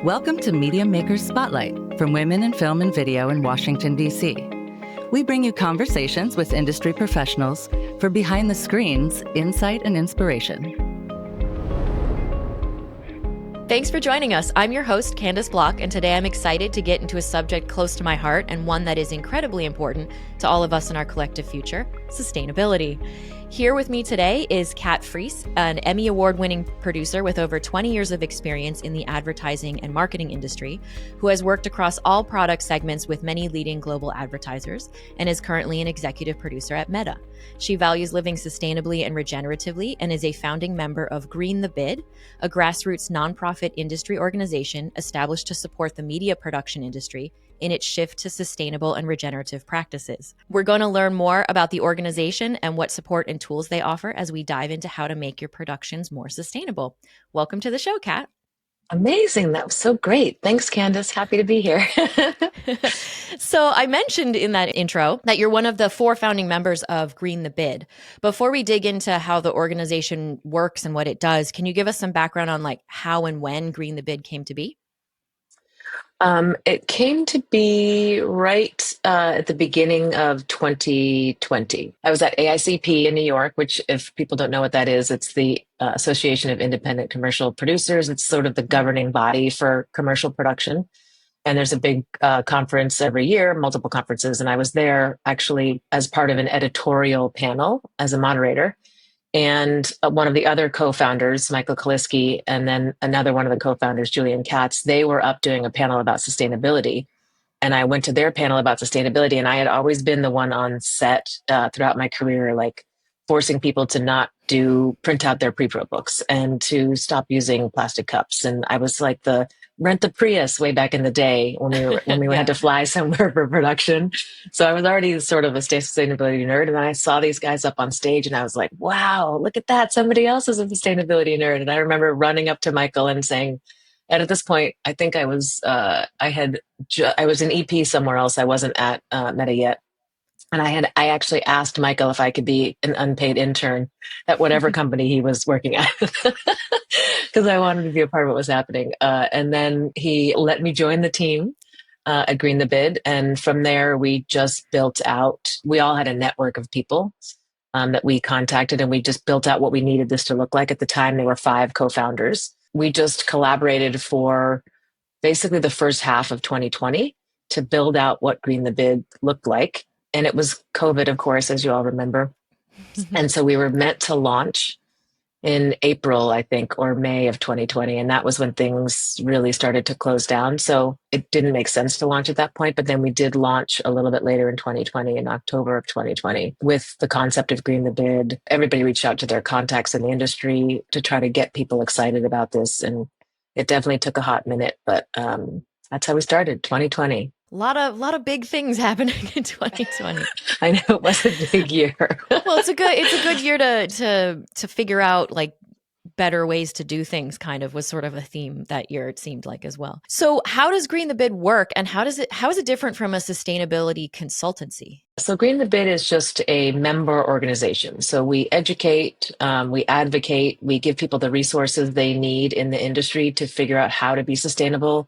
Welcome to Media Makers Spotlight from Women in Film and Video in Washington, D.C. We bring you conversations with industry professionals for behind the screens, insight, and inspiration. Thanks for joining us. I'm your host, Candice Bloch, and today I'm excited to get into a subject close to my heart and one that is incredibly important to all of us in our collective future, sustainability. Here with me today is Kat Friis, an Emmy Award-winning producer with over 20 years of experience in the advertising and marketing industry, who has worked across all product segments with many leading global advertisers and is currently an executive producer at Meta. She values living sustainably and regeneratively and is a founding member of Green the Bid, a grassroots nonprofit industry organization established to support the media production industry in its shift to sustainable and regenerative practices. We're going to learn more about the organization and what support and tools they offer as we dive into how to make your productions more sustainable. Welcome to the show, Kat. Amazing. That was so great. Thanks, Candice. Happy to be here. So I mentioned in that intro that you're one of the 4 founding members of Green the Bid. Before we dig into how the organization works and what it does, can you give us some background on how and when Green the Bid came to be? It came to be right at the beginning of 2020. I was at AICP in New York, which, if people don't know what that is, it's the Association of Independent Commercial Producers. It's sort of the governing body for commercial production. And there's a big conference every year, multiple conferences. And I was there actually as part of an editorial panel as a moderator. And one of the other co-founders, Michael Kaliski, and then another one of the co-founders, Julian Katz, they were up doing a panel about sustainability. And I went to their panel about sustainability. And I had always been the one on set throughout my career, forcing people to not print out their pre-pro books and to stop using plastic cups. And I was like the rent the Prius way back in the day when we had to fly somewhere for production. So I was already sort of a sustainability nerd. And then I saw these guys up on stage and I was like, wow, look at that. Somebody else is a sustainability nerd. And I remember running up to Michael and saying, and at this point, I think I was an EP somewhere else. I wasn't at Meta yet. And I actually asked Michael if I could be an unpaid intern at whatever company he was working at, because I wanted to be a part of what was happening. And then he let me join the team at Green the Bid. And from there, we just built out, we all had a network of people that we contacted, and we just built out what we needed this to look like. At the time, there were 5 co-founders. We just collaborated for basically the first half of 2020 to build out what Green the Bid looked like. And it was COVID, of course, as you all remember. And so we were meant to launch in April, I think, or May of 2020. And that was when things really started to close down. So it didn't make sense to launch at that point. But then we did launch a little bit later in 2020, in October of 2020, with the concept of Green the Bid. Everybody reached out to their contacts in the industry to try to get people excited about this. And it definitely took a hot minute, but that's how we started, 2020. A lot of big things happening in 2020. I know, it was a big year. Well, it's a good year to figure out better ways to do things, kind of was sort of a theme that year, it seemed like, as well. So how does Green the Bid work, and how is it different from a sustainability consultancy? So Green the Bid is just a member organization. So we educate, we advocate, we give people the resources they need in the industry to figure out how to be sustainable.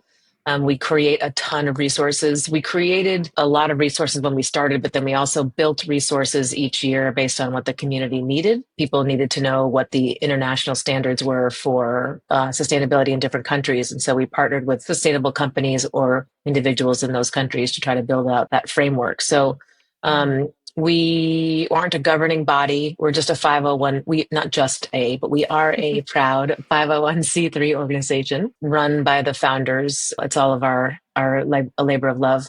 We create a ton of resources. We created a lot of resources when we started, but then we also built resources each year based on what the community needed. People needed to know what the international standards were for sustainability in different countries. And so we partnered with sustainable companies or individuals in those countries to try to build out that framework. So we aren't a governing body. We're just a 501. But we are a proud 501c3 organization run by the founders. It's all of a labor of love.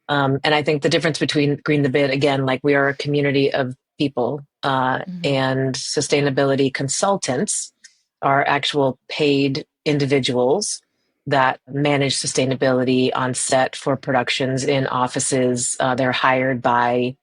And I think the difference between Green the Bid, again, we are a community of people, and sustainability consultants are actual paid individuals that manage sustainability on set for productions in offices. They're hired by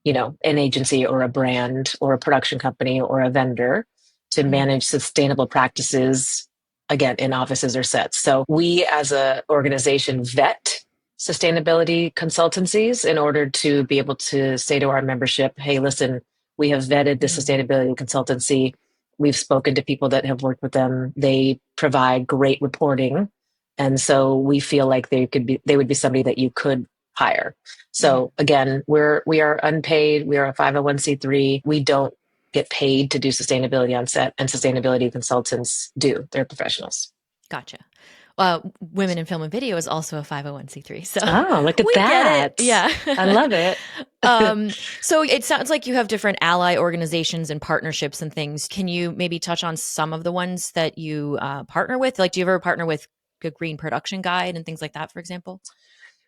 an agency or a brand or a production company or a vendor to manage sustainable practices, again, in offices or sets. So we as an organization vet sustainability consultancies in order to be able to say to our membership, hey, listen, we have vetted the sustainability consultancy. We've spoken to people that have worked with them. They provide great reporting And so we feel like they would be somebody that you could hire. So again, we are unpaid. We are a 501c3. We don't get paid to do sustainability on set, and sustainability consultants do. They're professionals. Gotcha. Women in Film and Video is also a 501c3. So Look at we that. get it. Yeah. I love it. So it sounds like you have different ally organizations and partnerships and things. Can you maybe touch on some of the ones that you partner with? Like, do you ever partner with a green production guide and things like that, for example?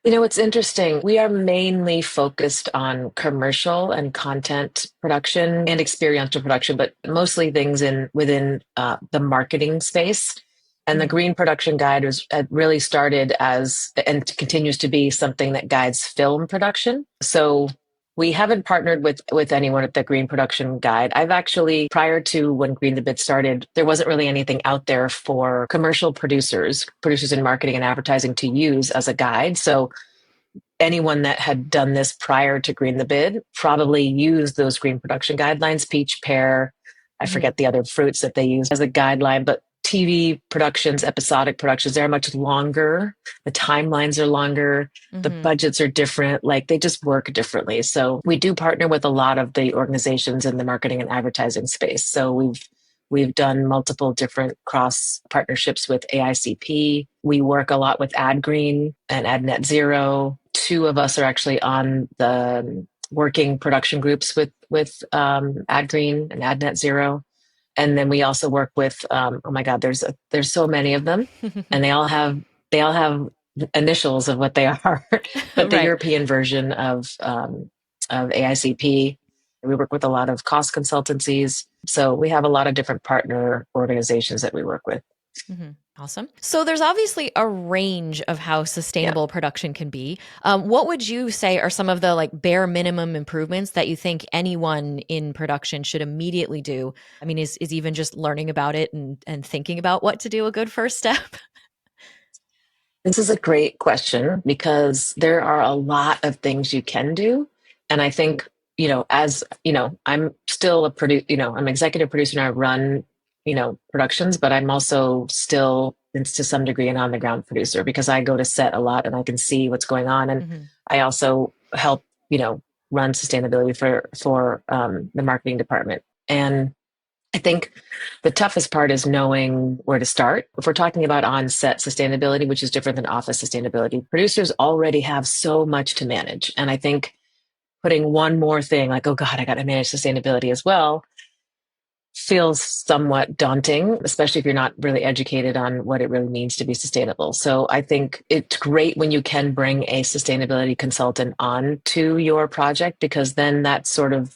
It's interesting. We are mainly focused on commercial and content production and experiential production, but mostly things within the marketing space. And the Green Production Guide really started as and continues to be something that guides film production. So we haven't partnered with anyone at the Green Production Guide. I've actually, prior to when Green the Bid started, there wasn't really anything out there for commercial producers in marketing and advertising to use as a guide. So anyone that had done this prior to Green the Bid probably used those green production guidelines, peach, pear, I forget the other fruits that they use as a guideline, but TV productions, episodic productions, they're much longer. The timelines are longer. The budgets are different. Like they just work differently. So we do partner with a lot of the organizations in the marketing and advertising space. So we've done multiple different cross partnerships with AICP. We work a lot with AdGreen and AdNet Zero. Two of us are actually on the working production groups with AdGreen and AdNet Zero. And then we also work with oh my God, there's so many of them, and they all have initials of what they are. But the European version of AICP. We work with a lot of cost consultancies. So we have a lot of different partner organizations that we work with. Awesome. So there's obviously a range of how sustainable production can be. What would you say are some of the like bare minimum improvements that you think anyone in production should immediately do? I mean, is even just learning about it and thinking about what to do a good first step? This is a great question because there are a lot of things you can do. And I think, as I'm still I'm executive producer and I run productions, but I'm also still, to some degree, an on-the-ground producer because I go to set a lot and I can see what's going on. And I also help, run sustainability for the marketing department. And I think the toughest part is knowing where to start. If we're talking about on-set sustainability, which is different than office sustainability, producers already have so much to manage. And I think putting one more thing like, oh God, I got to manage sustainability as well, feels somewhat daunting, especially if you're not really educated on what it really means to be sustainable. So I think it's great when you can bring a sustainability consultant on to your project, because then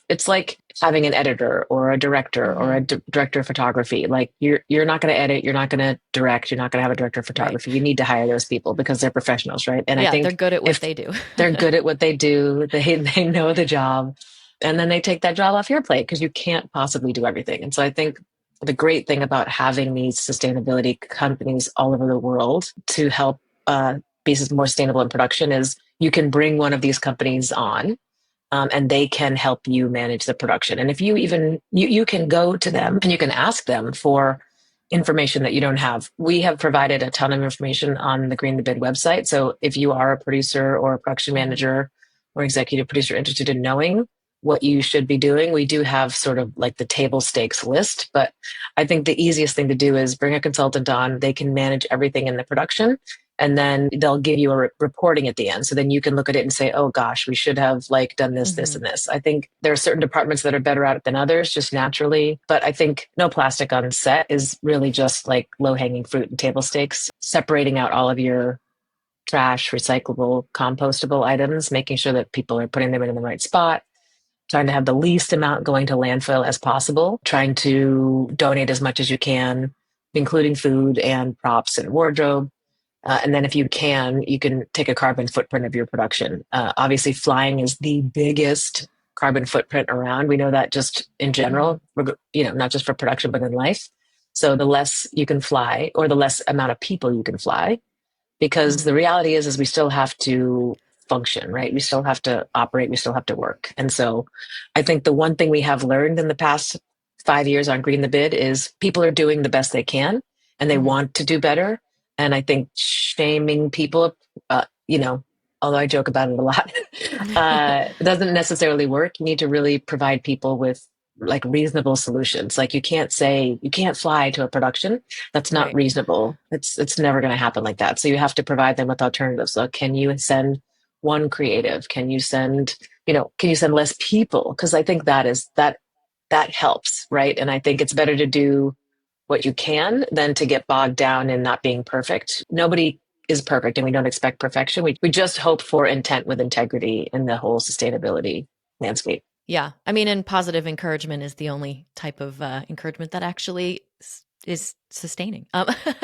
it's like having an editor or a director or a director of photography. Like you're not going to edit, you're not going to direct, you're not going to have a director of photography. You need to hire those people because they're professionals, right? And I think they're good at what they do. They're good at what they do. They know the job. And then they take that job off your plate because you can't possibly do everything. And so I think the great thing about having these sustainability companies all over the world to help be more sustainable in production is you can bring one of these companies on and they can help you manage the production. And if you can go to them and you can ask them for information that you don't have. We have provided a ton of information on the Green the Bid website. So if you are a producer or a production manager or executive producer interested in knowing what you should be doing, we do have sort of like the table stakes list. But I think the easiest thing to do is bring a consultant on. They can manage everything in the production, and then they'll give you a reporting at the end. So then you can look at it and say, oh gosh, we should have done this, this, and this. I think there are certain departments that are better at it than others, just naturally. But I think no plastic on set is really just like low-hanging fruit and table stakes. Separating out all of your trash, recyclable, compostable items, making sure that people are putting them in the right spot, trying to have the least amount going to landfill as possible, trying to donate as much as you can, including food and props and wardrobe. And then if you can take a carbon footprint of your production. Obviously, flying is the biggest carbon footprint around. We know that just in general, not just for production, but in life. So the less you can fly, or the less amount of people you can fly, because the reality is we still have to function, right? We still have to operate. We still have to work. And so I think the one thing we have learned in the past 5 years on Green the Bid is people are doing the best they can and they want to do better. And I think shaming people, although I joke about it a lot, it doesn't necessarily work. You need to really provide people with like reasonable solutions. Like you can't say you can't fly to a production. That's not Right. reasonable. It's never going to happen like that. So you have to provide them with alternatives. So can you send one creative? Can you send less people? Because I think that helps, right? And I think it's better to do what you can than to get bogged down in not being perfect. Nobody is perfect and we don't expect perfection. We just hope for intent with integrity in the whole sustainability landscape. Yeah. I mean, and positive encouragement is the only type of encouragement that actually is sustaining.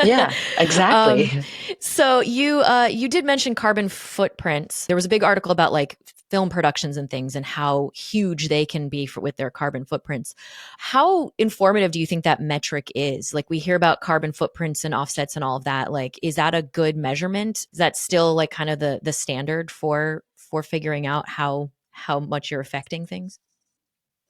Yeah, um, exactly. so you did mention carbon footprints. There was a big article about like film productions and things and how huge they can be with their carbon footprints. How informative do you think that metric is? Like we hear about carbon footprints and offsets and all of that. Like, is that a good measurement? Is that still like kind of the standard for figuring out how much you're affecting things?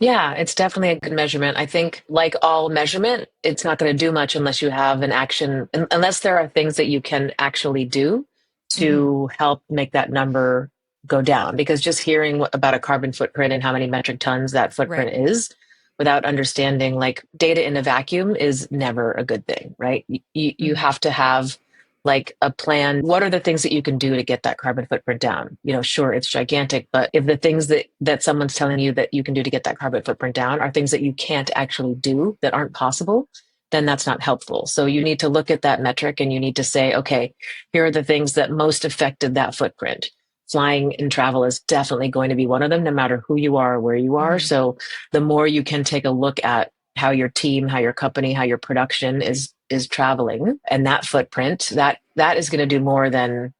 Yeah, it's definitely a good measurement. I think, like all measurement, it's not going to do much unless you have an action, unless there are things that you can actually do Mm-hmm. to help make that number go down. Because just hearing about a carbon footprint and how many metric tons that Right. footprint is without understanding, like data in a vacuum is never a good thing, right? You Mm-hmm. have to have like a plan. What are the things that you can do to get that carbon footprint down? Sure, it's gigantic, but if the things that someone's telling you that you can do to get that carbon footprint down are things that you can't actually do, that aren't possible, then that's not helpful. So you need to look at that metric and you need to say, okay, here are the things that most affected that footprint. Flying and travel is definitely going to be one of them, no matter who you are or where you are. Mm-hmm. So the more you can take a look at how your team, how your company, how your production is traveling, and that footprint, that is going to do more than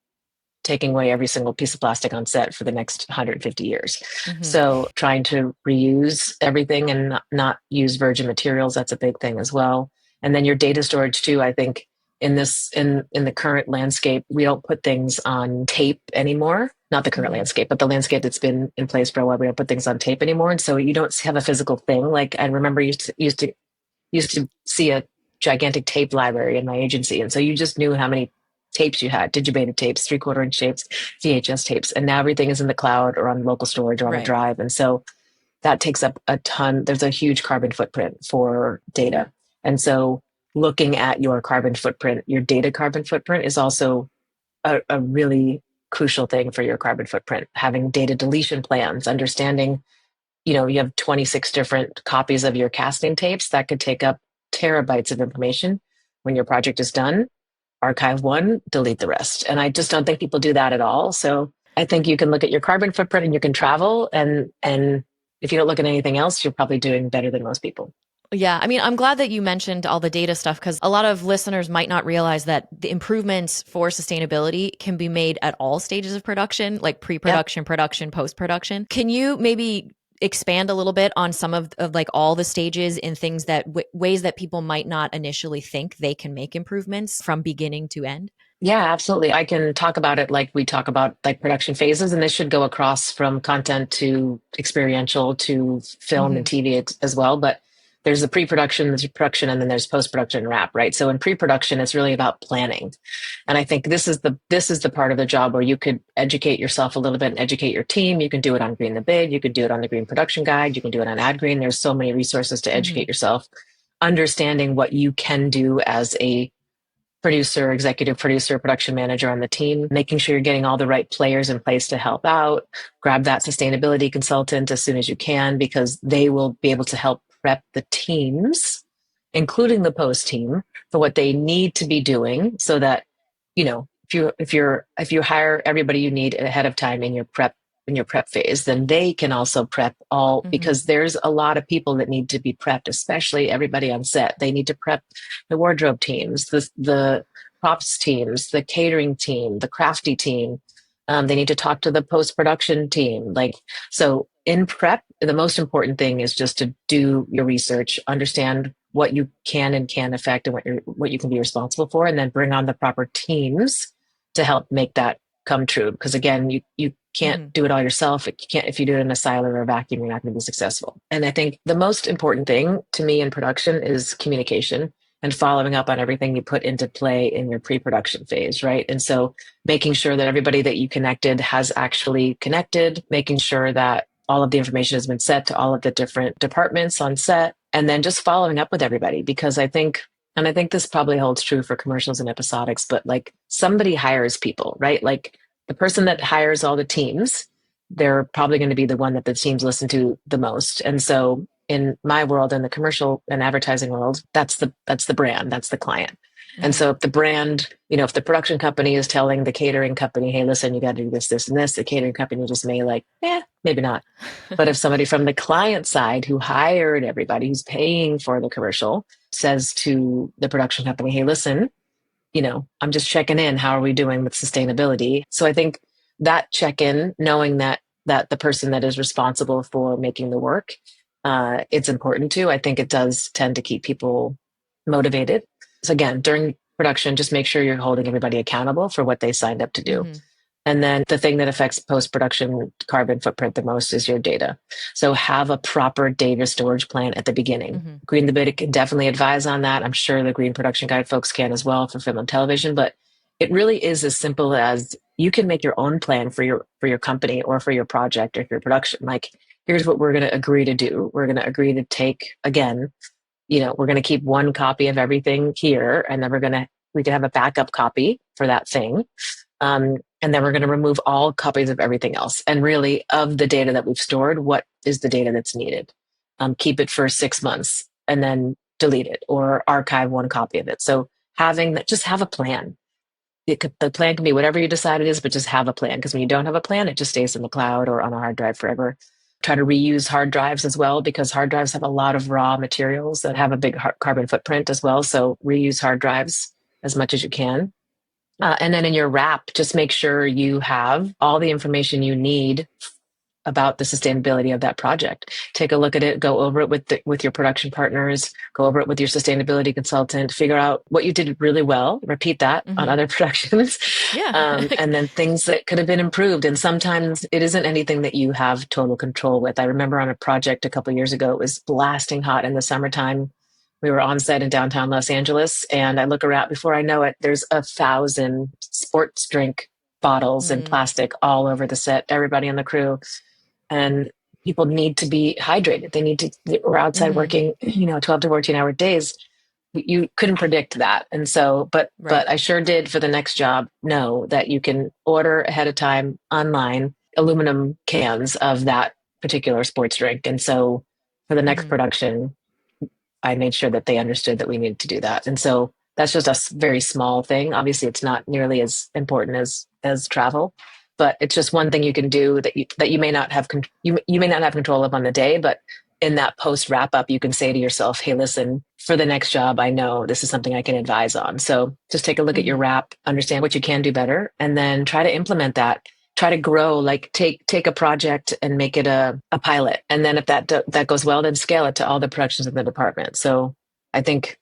taking away every single piece of plastic on set for the next 150 years. Mm-hmm. So trying to reuse everything and not use virgin materials, that's a big thing as well. And then your data storage too. I think in the current landscape, we don't put things on tape anymore. Not the current Mm-hmm. landscape, but the landscape that's been in place for a while. We don't put things on tape anymore. And so you don't have a physical thing. Like I remember used to see a gigantic tape library in my agency. And so you just knew how many tapes you had, digibeta tapes, 3/4 inch tapes, VHS tapes. And now everything is in the cloud or on local storage or on a Right. drive. And so that takes up a ton. There's a huge carbon footprint for data. And so looking at your carbon footprint, your data carbon footprint is also a really crucial thing for your carbon footprint. Having data deletion plans, understanding you have 26 different copies of your casting tapes that could take up terabytes of information. When your project is done, archive one, delete the rest. And I just don't think people do that at all. So I think you can look at your carbon footprint and you can travel, and if you don't look at anything else, you're probably doing better than most people. Yeah, I mean, I'm glad that you mentioned all the data stuff because a lot of listeners might not realize that the improvements for sustainability can be made at all stages of production, like Yep. pre-production, production, post-production. Can you maybe expand a little bit on some of like all the stages in things that ways that people might not initially think they can make improvements from beginning to end? Yeah, absolutely. I can talk about it like we talk about like production phases, and this should go across from content to experiential to film Mm-hmm. and TV as well. But there's the pre-production, there's production, and then there's post-production wrap, right? So in pre-production, it's really about planning. And I think this is the part of the job where you could educate yourself a little bit and educate your team. You can do it on Green the Bid, you could do it on the Green Production Guide, you can do it on Ad Green. There's so many resources to Mm-hmm. educate yourself, understanding what you can do as a producer, executive producer, production manager on the team, making sure you're getting all the right players in place to help out. Grab that sustainability consultant as soon as you can, because they will be able to help prep the teams, including the post team, for what they need to be doing so that, if you hire everybody you need ahead of time in your prep phase, then they can also prep all, Mm-hmm. because there's a lot of people that need to be prepped, especially everybody on set. They need to prep the wardrobe teams, the props teams, the catering team, the crafty team. They need to talk to the post production team. Like, so in prep, the most important thing is just to do your research, understand what you can and can't affect, and what you can be responsible for, and then bring on the proper teams to help make that come true. Because again, you can't Mm-hmm. do it all yourself. If you do it in a silo or a vacuum, you're not going to be successful. And I think the most important thing to me in production is communication and following up on everything you put into play in your pre-production phase, right? And so making sure that everybody that you connected has actually connected, making sure that all of the information has been set to all of the different departments on set, and then just following up with everybody. Because I think, and I think this probably holds true for commercials and episodics, but like somebody hires people, right? Like the person that hires all the teams, they're probably going to be the one that the teams listen to the most. And so in my world, in the commercial and advertising world, that's the brand, that's the client. And so if the brand, if the production company is telling the catering company, hey, listen, you got to do this, this, and this, the catering company just may like, maybe not. But if somebody from the client side who hired everybody, who's paying for the commercial, says to the production company, hey, listen, I'm just checking in. How are we doing with sustainability? So I think that check-in, knowing that the person that is responsible for making the work, it's important too. I think it does tend to keep people motivated. So again, during production, just make sure you're holding everybody accountable for what they signed up to do. And then the thing that affects post-production carbon footprint the most is your data. So have a proper data storage plan at the beginning. Green the Bit can definitely advise on that. I'm sure the Green Production Guide folks can as well for film and television, but it really is as simple as you can make your own plan for your company or for your project or for your production. Like, here's what we're going to agree to do. We're going to agree to take, again, we're going to keep one copy of everything here, and then we can have a backup copy for that thing. And then we're going to remove all copies of everything else. And really, of the data that we've stored, what is the data that's needed? Keep it for 6 months and then delete it or archive one copy of it. So having that, just have a plan. The plan can be whatever you decide it is, but just have a plan. Because when you don't have a plan, it just stays in the cloud or on a hard drive forever. Try to reuse hard drives as well, because hard drives have a lot of raw materials that have a big carbon footprint as well. So reuse hard drives as much as you can. And then in your wrap, just make sure you have all the information you need about the sustainability of that project. Take a look at it, go over it with your production partners, go over it with your sustainability consultant, figure out what you did really well, repeat that on other productions. And then things that could have been improved. And sometimes it isn't anything that you have total control with. I remember on a project a couple of years ago, it was blasting hot in the summertime. We were on set in downtown Los Angeles, and I look around, before I know it, there's 1,000 sports drink bottles in plastic all over the set, everybody on the crew. And people need to be hydrated. We're outside working, 12 to 14 hour days. You couldn't predict that. And so, but I sure did for the next job know that you can order ahead of time online aluminum cans of that particular sports drink. And so for the next production, I made sure that they understood that we needed to do that. And so that's just a very small thing. Obviously, it's not nearly as important as travel, but it's just one thing you can do that you may not have you may not have control of on the day, but in that post wrap up, you can say to yourself, hey, listen, for the next job, I know this is something I can advise on. So just take a look at your wrap, understand what you can do better, and then try to implement that. Try to grow, like take a project and make it a pilot. And then if that goes well, then scale it to all the productions in the department. So I think,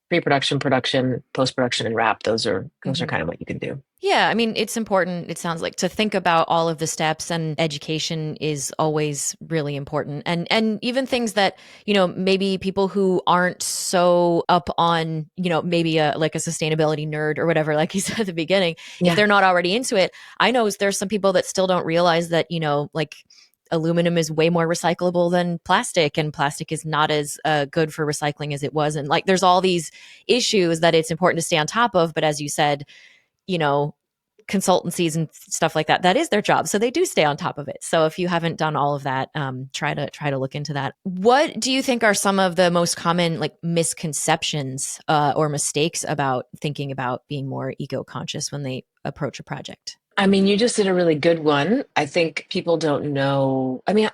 pre-production, production, post-production, and wrap, those are kind of what you can do. Yeah, I mean, it's important, it sounds like, to think about all of the steps, and education is always really important. And even things that, maybe people who aren't so up on, maybe like a sustainability nerd or whatever, like you said at the beginning, if they're not already into it, I know there's some people that still don't realize that, like aluminum is way more recyclable than plastic, and plastic is not as good for recycling as it was. And like, there's all these issues that it's important to stay on top of. But as you said, consultancies and stuff like that is their job. So they do stay on top of it. So if you haven't done all of that, try to look into that. What do you think are some of the most common like misconceptions or mistakes about thinking about being more eco-conscious when they approach a project? I mean, you just did a really good one. I think people don't know. I mean,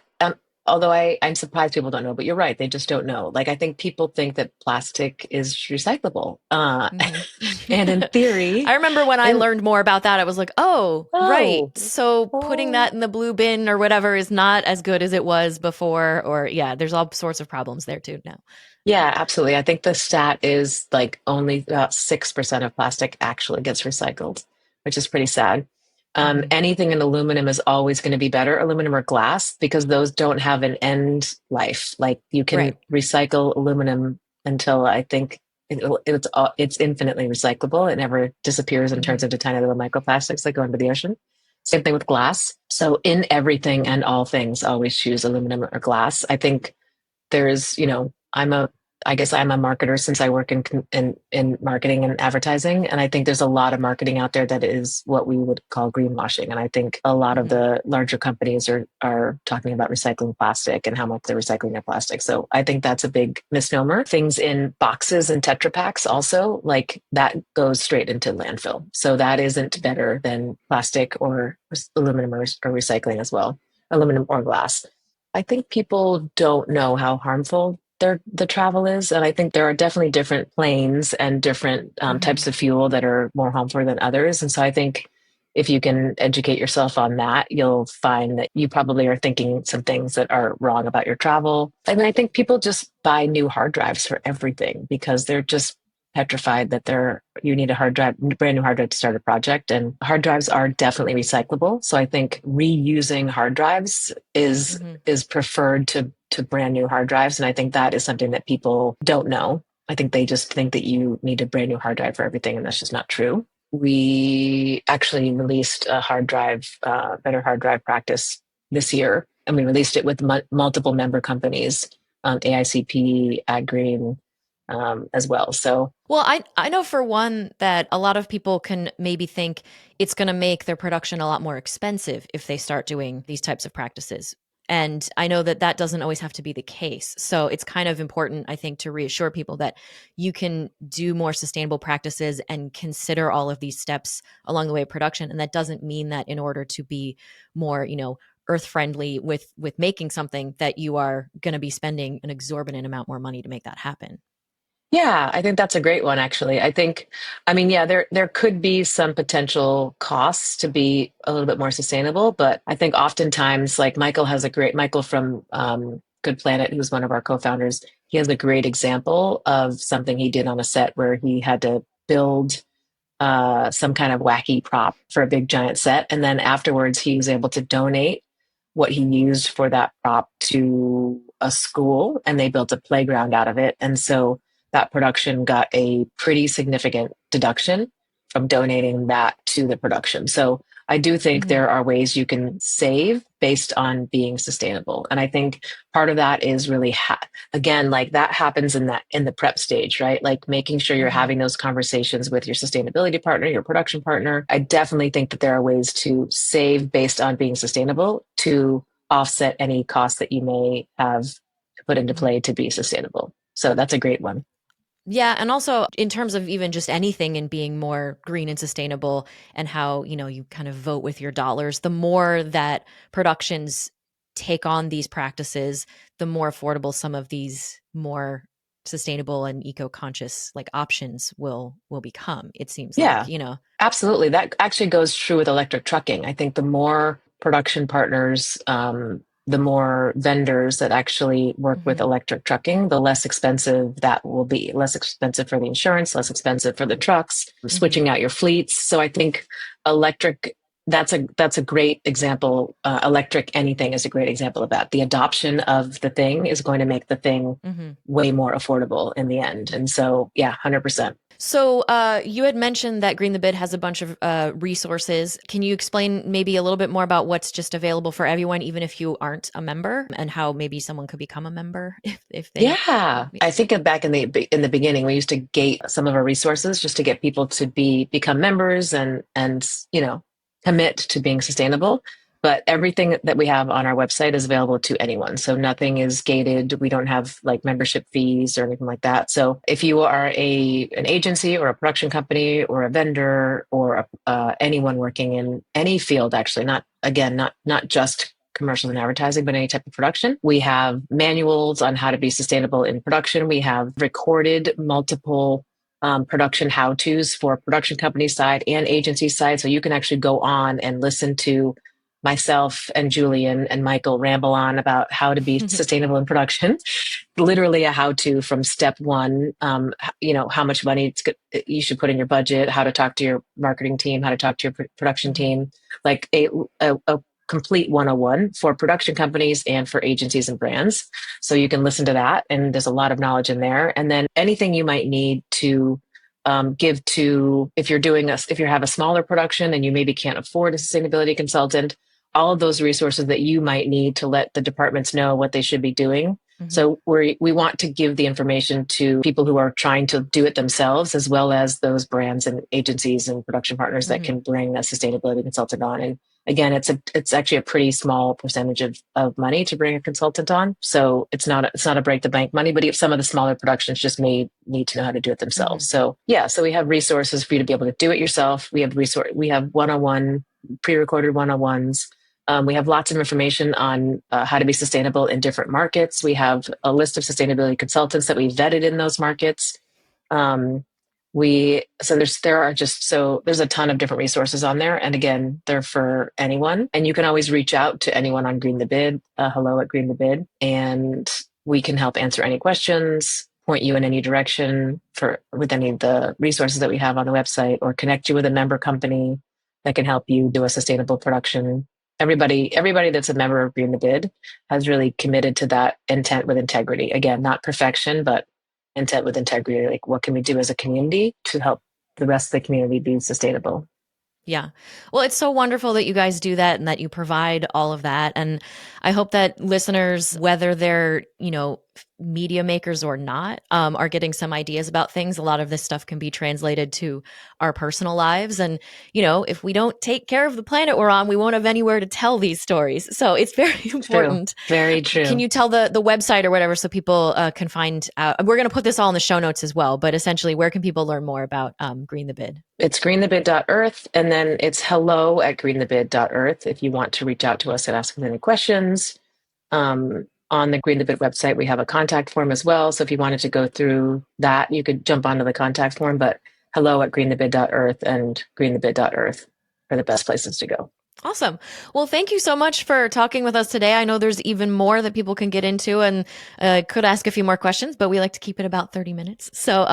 although I'm surprised people don't know, but you're right. They just don't know. Like, I think people think that plastic is recyclable. And in theory, I remember when I learned more about that, I was like, right. So putting that in the blue bin or whatever is not as good as it was before. Or there's all sorts of problems there too now. Yeah, absolutely. I think the stat is like only about 6% of plastic actually gets recycled, which is pretty sad. Anything in aluminum is always going to be better, aluminum or glass, because those don't have an end life. Like, you can recycle aluminum until I think it's infinitely recyclable. It never disappears and turns into tiny little microplastics that go into the ocean. Same thing with glass. So in everything and all things, always choose aluminum or glass. I think there's, I guess I'm a marketer since I work in marketing and advertising. And I think there's a lot of marketing out there that is what we would call greenwashing. And I think a lot of the larger companies are talking about recycling plastic and how much they're recycling their plastic. So I think that's a big misnomer. Things in boxes and Tetra Paks also, like that goes straight into landfill. So that isn't better than plastic or aluminum or recycling as well, aluminum or glass. I think people don't know how harmful the travel is. And I think there are definitely different planes and different types of fuel that are more harmful than others. And so I think if you can educate yourself on that, you'll find that you probably are thinking some things that are wrong about your travel. I mean, I think people just buy new hard drives for everything because they're just petrified that you need brand new hard drive to start a project. And hard drives are definitely recyclable. So I think reusing hard drives is preferred to brand new hard drives. And I think that is something that people don't know. I think they just think that you need a brand new hard drive for everything, and that's just not true. We actually released a better hard drive practice this year, and we released it with multiple member companies, AICP, AgGreen, as well. So, well, I know for one that a lot of people can maybe think it's going to make their production a lot more expensive if they start doing these types of practices. And I know that that doesn't always have to be the case. So it's kind of important, I think, to reassure people that you can do more sustainable practices and consider all of these steps along the way of production. And that doesn't mean that in order to be more, earth friendly with making something, that you are going to be spending an exorbitant amount more money to make that happen. yeah, I think that's a great one, actually. Yeah, there could be some potential costs to be a little bit more sustainable, but I think oftentimes, like Michael from Good Planet, who's one of our co-founders, he has a great example of something he did on a set where he had to build some kind of wacky prop for a big giant set, and then afterwards he was able to donate what he used for that prop to a school, and they built a playground out of it. And so that production got a pretty significant deduction from donating that to the production. So I do think there are ways you can save based on being sustainable. And I think part of that is really, again, like that happens in the prep stage, right? Like making sure you're having those conversations with your sustainability partner, your production partner. I definitely think that there are ways to save based on being sustainable to offset any costs that you may have put into play to be sustainable. So that's a great one. Yeah. And also in terms of even just anything and being more green and sustainable and how, you kind of vote with your dollars, the more that productions take on these practices, the more affordable some of these more sustainable and eco-conscious like options will become, it seems Yeah, like. absolutely. That actually goes true with electric trucking. I think the more production partners, the more vendors that actually work with electric trucking, the less expensive that will be. Less expensive for the insurance, less expensive for the trucks, switching out your fleets. So I think electric, that's a great example. Electric anything is a great example of that. The adoption of the thing is going to make the thing way more affordable in the end. And so, yeah, 100%. So you had mentioned that Green the Bid has a bunch of resources. Can you explain maybe a little bit more about what's just available for everyone, even if you aren't a member, and how maybe someone could become a member if they? Yeah, I think back in the beginning, we used to gate some of our resources just to get people to become members and commit to being sustainable. But everything that we have on our website is available to anyone. So nothing is gated. We don't have like membership fees or anything like that. So if you are an agency or a production company or a vendor or anyone working in any field, actually, not just commercial and advertising, but any type of production, we have manuals on how to be sustainable in production. We have recorded multiple production how-tos for production company side and agency side. So you can actually go on and listen to myself and Julian and Michael ramble on about how to be sustainable in production. Literally a how-to from step one, how much money you should put in your budget, how to talk to your marketing team, how to talk to your production team, like a complete 101 for production companies and for agencies and brands. So you can listen to that, and there's a lot of knowledge in there. And then anything you might need to give to, if you have a smaller production and you maybe can't afford a sustainability consultant, all of those resources that you might need to let the departments know what they should be doing. Mm-hmm. So we want to give the information to people who are trying to do it themselves, as well as those brands and agencies and production partners that can bring a sustainability consultant on. And again, it's actually a pretty small percentage of money to bring a consultant on. So it's not a break the bank money, but some of the smaller productions just may need to know how to do it themselves. So we have resources for you to be able to do it yourself. We have 101 pre-recorded 101s. We have lots of information on how to be sustainable in different markets. We have a list of sustainability consultants that we vetted in those markets. There's a ton of different resources on there. And again, they're for anyone. And you can always reach out to anyone on Green the Bid, hello at Green the Bid. And we can help answer any questions, point you in any direction with any of the resources that we have on the website, or connect you with a member company that can help you do a sustainable production. Everybody that's a member of Green the Bid has really committed to that intent with integrity. Again, not perfection, but intent with integrity. Like, what can we do as a community to help the rest of the community be sustainable? Yeah. Well, it's so wonderful that you guys do that and that you provide all of that. And I hope that listeners, whether they're, media makers or not, are getting some ideas about things. A lot of this stuff can be translated to our personal lives. And, if we don't take care of the planet we're on, we won't have anywhere to tell these stories. So it's very important. True. Very true. Can you tell the website or whatever so people can find out? We're going to put this all in the show notes as well. But essentially, where can people learn more about Green the Bid? It's greenthebid.earth, and then it's hello at greenthebid.earth if you want to reach out to us and ask us any questions. On the Green the Bid website, we have a contact form as well. So if you wanted to go through that, you could jump onto the contact form, but hello at greenthebid.earth and greenthebid.earth are the best places to go. Awesome. Well, thank you so much for talking with us today. I know there's even more that people can get into and could ask a few more questions, but we like to keep it about 30 minutes. So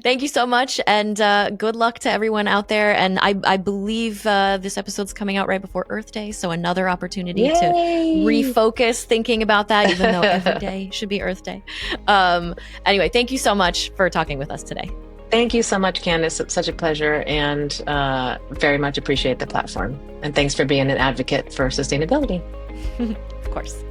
thank you so much, and good luck to everyone out there. And I believe this episode's coming out right before Earth Day, so another opportunity to refocus thinking about that, even though every day should be Earth Day. Anyway, thank you so much for talking with us today. Thank you so much, Candice. It's such a pleasure, and very much appreciate the platform. And thanks for being an advocate for sustainability. Of course.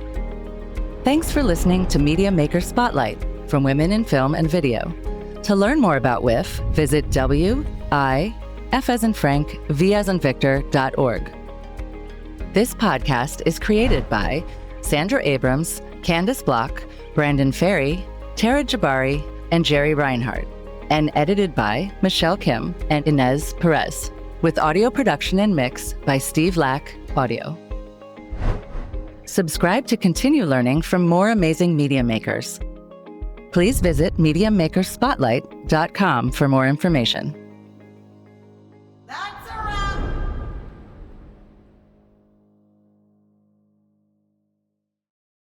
Thanks for listening to Media Maker Spotlight from Women in Film and Video. To learn more about WIF, visit F as in Frank, V as in Victor.org. This podcast is created by Sandra Abrams, Candice Bloch, Brandon Ferry, Tara Jabari, and Jerry Reinhardt, and edited by Michelle Kim and Inez Perez, with audio production and mix by Steve Lack Audio. Subscribe to continue learning from more amazing media makers. Please visit MediaMakersSpotlight.com for more information.